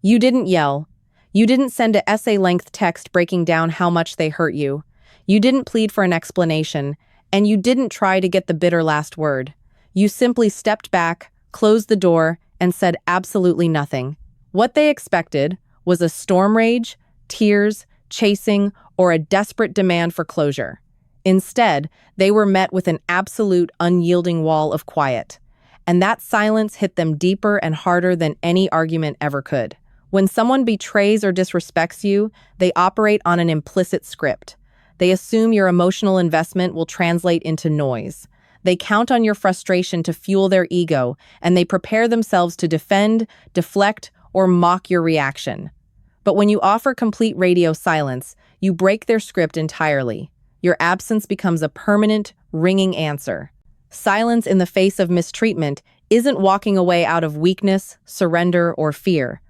You didn't yell. You didn't send an essay-length text breaking down how much they hurt you. You didn't plead for an explanation, and you didn't try to get the bitter last word. You simply stepped back, closed the door, and said absolutely nothing. What they expected was a storm rage, tears, chasing, or a desperate demand for closure. Instead, they were met with an absolute, unyielding wall of quiet. And that silence hit them deeper and harder than any argument ever could. When someone betrays or disrespects you, they operate on an implicit script. They assume your emotional investment will translate into noise. They count on your frustration to fuel their ego, and they prepare themselves to defend, deflect, or mock your reaction. But when you offer complete radio silence, you break their script entirely. Your absence becomes a permanent, ringing answer. Silence in the face of mistreatment isn't walking away out of weakness, surrender, or fear.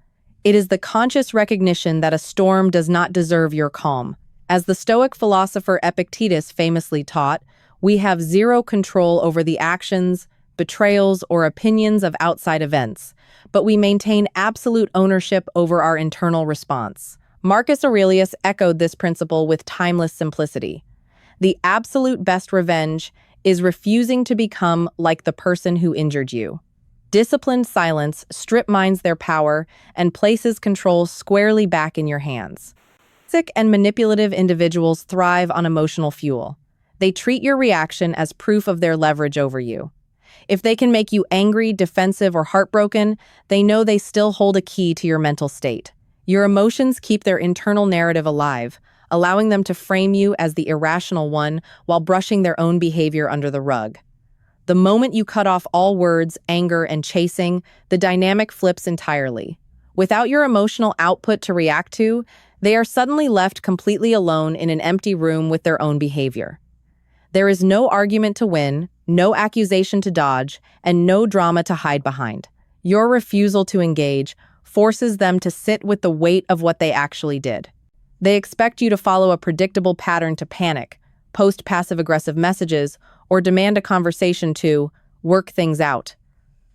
It is the conscious recognition that a storm does not deserve your calm. As the Stoic philosopher Epictetus famously taught, we have zero control over the actions, betrayals, or opinions of outside events, but we maintain absolute ownership over our internal response. Marcus Aurelius echoed this principle with timeless simplicity. The absolute best revenge is refusing to become like the person who injured you. Disciplined silence strip mines their power and places control squarely back in your hands. Toxic and manipulative individuals thrive on emotional fuel. They treat your reaction as proof of their leverage over you. If they can make you angry, defensive, or heartbroken, they know they still hold a key to your mental state. Your emotions keep their internal narrative alive, allowing them to frame you as the irrational one while brushing their own behavior under the rug. The moment you cut off all words, anger, and chasing, the dynamic flips entirely. Without your emotional output to react to, they are suddenly left completely alone in an empty room with their own behavior. There is no argument to win, no accusation to dodge, and no drama to hide behind. Your refusal to engage forces them to sit with the weight of what they actually did. They expect you to follow a predictable pattern to panic, post passive-aggressive messages, or demand a conversation to work things out.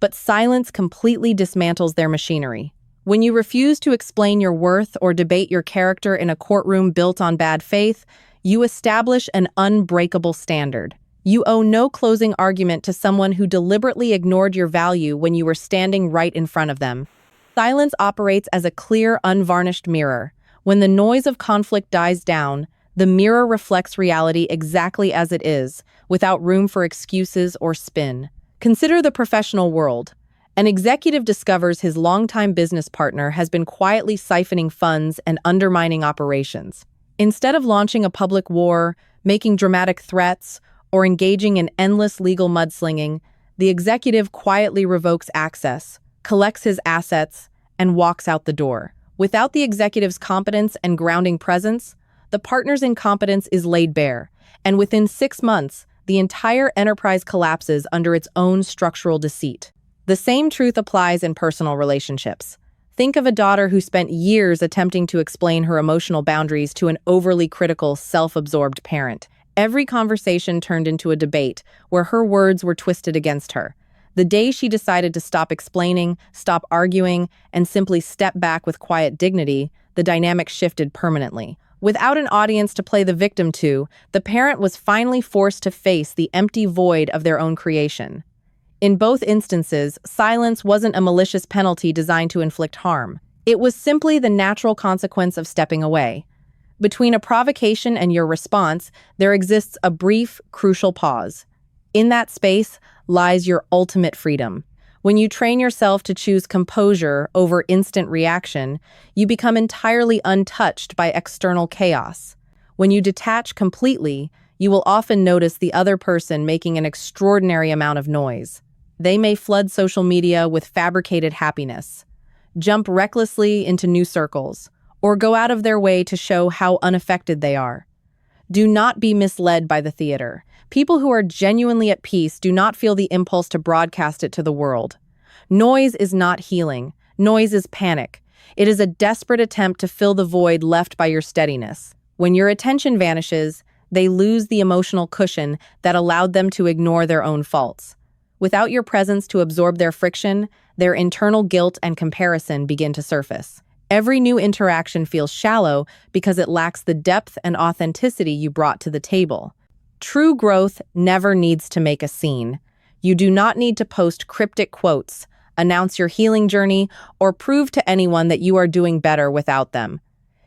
But silence completely dismantles their machinery. When you refuse to explain your worth or debate your character in a courtroom built on bad faith, you establish an unbreakable standard. You owe no closing argument to someone who deliberately ignored your value when you were standing right in front of them. Silence operates as a clear, unvarnished mirror. When the noise of conflict dies down, the mirror reflects reality exactly as it is, without room for excuses or spin. Consider the professional world. An executive discovers his longtime business partner has been quietly siphoning funds and undermining operations. Instead of launching a public war, making dramatic threats, or engaging in endless legal mudslinging, the executive quietly revokes access, collects his assets, and walks out the door. Without the executive's competence and grounding presence, the partner's incompetence is laid bare, and within 6 months, the entire enterprise collapses under its own structural deceit. The same truth applies in personal relationships. Think of a daughter who spent years attempting to explain her emotional boundaries to an overly critical, self-absorbed parent. Every conversation turned into a debate where her words were twisted against her. The day she decided to stop explaining, stop arguing, and simply step back with quiet dignity, the dynamic shifted permanently. Without an audience to play the victim to, the parent was finally forced to face the empty void of their own creation. In both instances, silence wasn't a malicious penalty designed to inflict harm. It was simply the natural consequence of stepping away. Between a provocation and your response, there exists a brief, crucial pause. In that space lies your ultimate freedom. When you train yourself to choose composure over instant reaction, you become entirely untouched by external chaos. When you detach completely, you will often notice the other person making an extraordinary amount of noise. They may flood social media with fabricated happiness, jump recklessly into new circles, or go out of their way to show how unaffected they are. Do not be misled by the theater. People who are genuinely at peace do not feel the impulse to broadcast it to the world. Noise is not healing. Noise is panic. It is a desperate attempt to fill the void left by your steadiness. When your attention vanishes, they lose the emotional cushion that allowed them to ignore their own faults. Without your presence to absorb their friction, their internal guilt and comparison begin to surface. Every new interaction feels shallow because it lacks the depth and authenticity you brought to the table. True growth never needs to make a scene. You do not need to post cryptic quotes, announce your healing journey, or prove to anyone that you are doing better without them.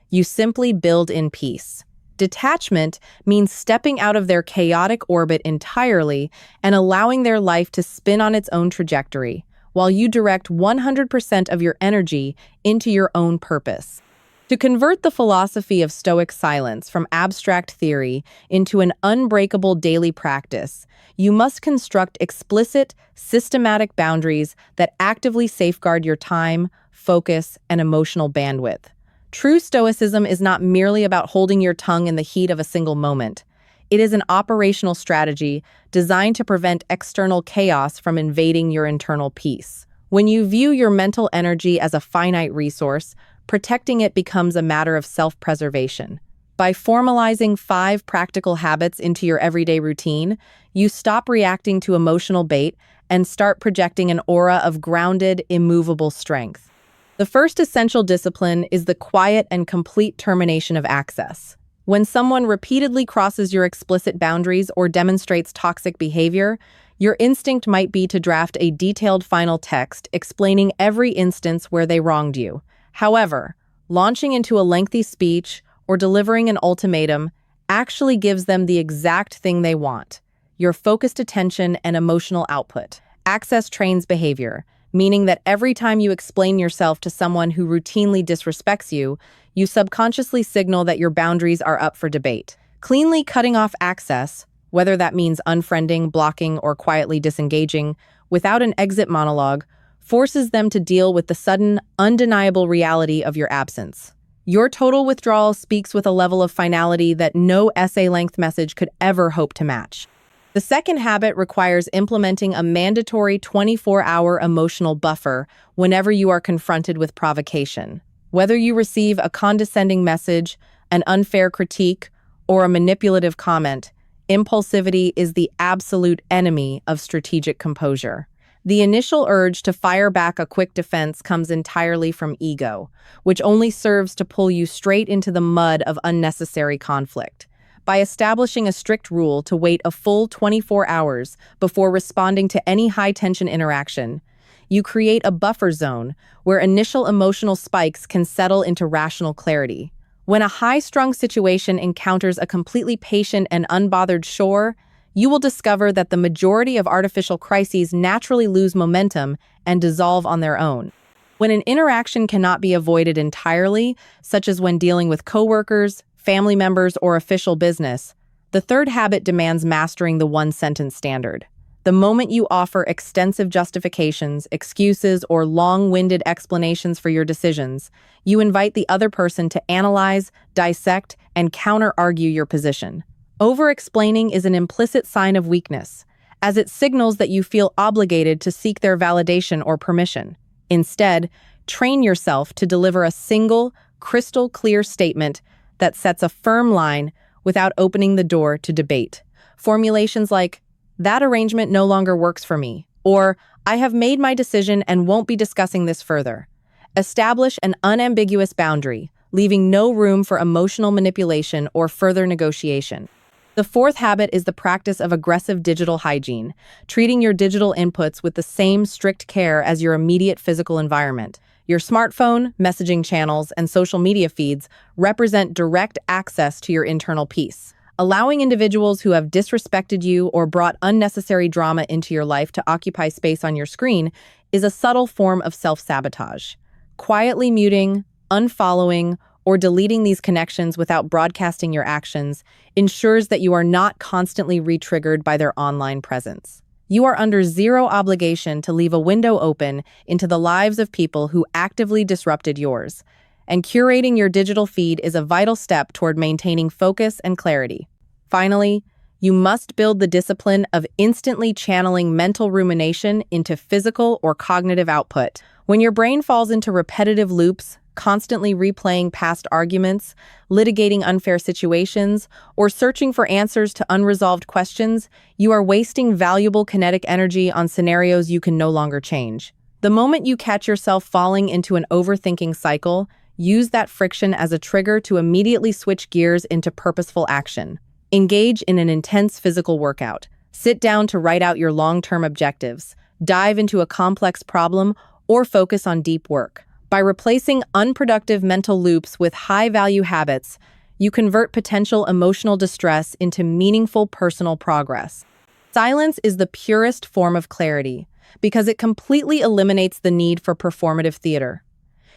You simply build in peace. Detachment means stepping out of their chaotic orbit entirely and allowing their life to spin on its own trajectory, while you direct 100% of your energy into your own purpose. To convert the philosophy of Stoic silence from abstract theory into an unbreakable daily practice, you must construct explicit, systematic boundaries that actively safeguard your time, focus, and emotional bandwidth. True Stoicism is not merely about holding your tongue in the heat of a single moment. It is an operational strategy designed to prevent external chaos from invading your internal peace. When you view your mental energy as a finite resource, protecting it becomes a matter of self-preservation. By formalizing 5 practical habits into your everyday routine, you stop reacting to emotional bait and start projecting an aura of grounded, immovable strength. The first essential discipline is the quiet and complete termination of access. When someone repeatedly crosses your explicit boundaries or demonstrates toxic behavior, your instinct might be to draft a detailed final text explaining every instance where they wronged you. However, launching into a lengthy speech or delivering an ultimatum actually gives them the exact thing they want: your focused attention and emotional output. Access trains behavior, meaning that every time you explain yourself to someone who routinely disrespects you, you subconsciously signal that your boundaries are up for debate. Cleanly cutting off access, whether that means unfriending, blocking, or quietly disengaging, without an exit monologue, forces them to deal with the sudden, undeniable reality of your absence. Your total withdrawal speaks with a level of finality that no essay-length message could ever hope to match. The second habit requires implementing a mandatory 24-hour emotional buffer whenever you are confronted with provocation. Whether you receive a condescending message, an unfair critique, or a manipulative comment, impulsivity is the absolute enemy of strategic composure. The initial urge to fire back a quick defense comes entirely from ego, which only serves to pull you straight into the mud of unnecessary conflict. By establishing a strict rule to wait a full 24 hours before responding to any high-tension interaction, you create a buffer zone where initial emotional spikes can settle into rational clarity. When a high-strung situation encounters a completely patient and unbothered shore, you will discover that the majority of artificial crises naturally lose momentum and dissolve on their own. When an interaction cannot be avoided entirely, such as when dealing with coworkers, family members, or official business, the third habit demands mastering the one-sentence standard. The moment you offer extensive justifications, excuses, or long-winded explanations for your decisions, you invite the other person to analyze, dissect, and counter-argue your position. Over-explaining is an implicit sign of weakness, as it signals that you feel obligated to seek their validation or permission. Instead, train yourself to deliver a single, crystal-clear statement that sets a firm line without opening the door to debate. Formulations like, "That arrangement no longer works for me," or "I have made my decision and won't be discussing this further," establish an unambiguous boundary, leaving no room for emotional manipulation or further negotiation. The fourth habit is the practice of aggressive digital hygiene, treating your digital inputs with the same strict care as your immediate physical environment. Your smartphone, messaging channels, and social media feeds represent direct access to your internal peace. Allowing individuals who have disrespected you or brought unnecessary drama into your life to occupy space on your screen is a subtle form of self-sabotage. Quietly muting, unfollowing, or deleting these connections without broadcasting your actions ensures that you are not constantly re-triggered by their online presence. You are under zero obligation to leave a window open into the lives of people who actively disrupted yours, and curating your digital feed is a vital step toward maintaining focus and clarity. Finally, you must build the discipline of instantly channeling mental rumination into physical or cognitive output. When your brain falls into repetitive loops, constantly replaying past arguments, litigating unfair situations, or searching for answers to unresolved questions, you are wasting valuable kinetic energy on scenarios you can no longer change. The moment you catch yourself falling into an overthinking cycle, use that friction as a trigger to immediately switch gears into purposeful action. Engage in an intense physical workout. Sit down to write out your long-term objectives. Dive into a complex problem or focus on deep work. By replacing unproductive mental loops with high-value habits, you convert potential emotional distress into meaningful personal progress. Silence is the purest form of clarity because it completely eliminates the need for performative theater.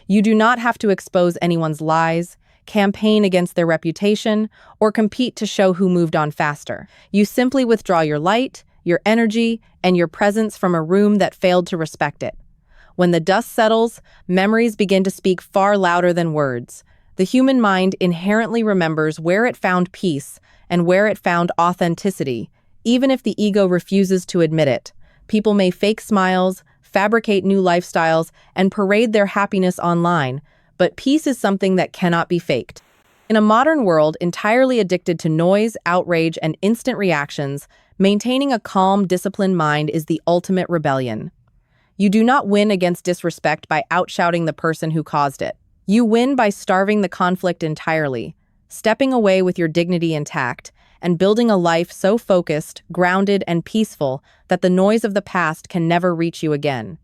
You do not have to expose anyone's lies, campaign against their reputation, or compete to show who moved on faster. You simply withdraw your light, your energy, and your presence from a room that failed to respect it. When the dust settles, memories begin to speak far louder than words. The human mind inherently remembers where it found peace and where it found authenticity, even if the ego refuses to admit it. People may fake smiles, fabricate new lifestyles, and parade their happiness online, but peace is something that cannot be faked. In a modern world entirely addicted to noise, outrage, and instant reactions, maintaining a calm, disciplined mind is the ultimate rebellion. You do not win against disrespect by outshouting the person who caused it. You win by starving the conflict entirely, stepping away with your dignity intact, and building a life so focused, grounded, and peaceful that the noise of the past can never reach you again.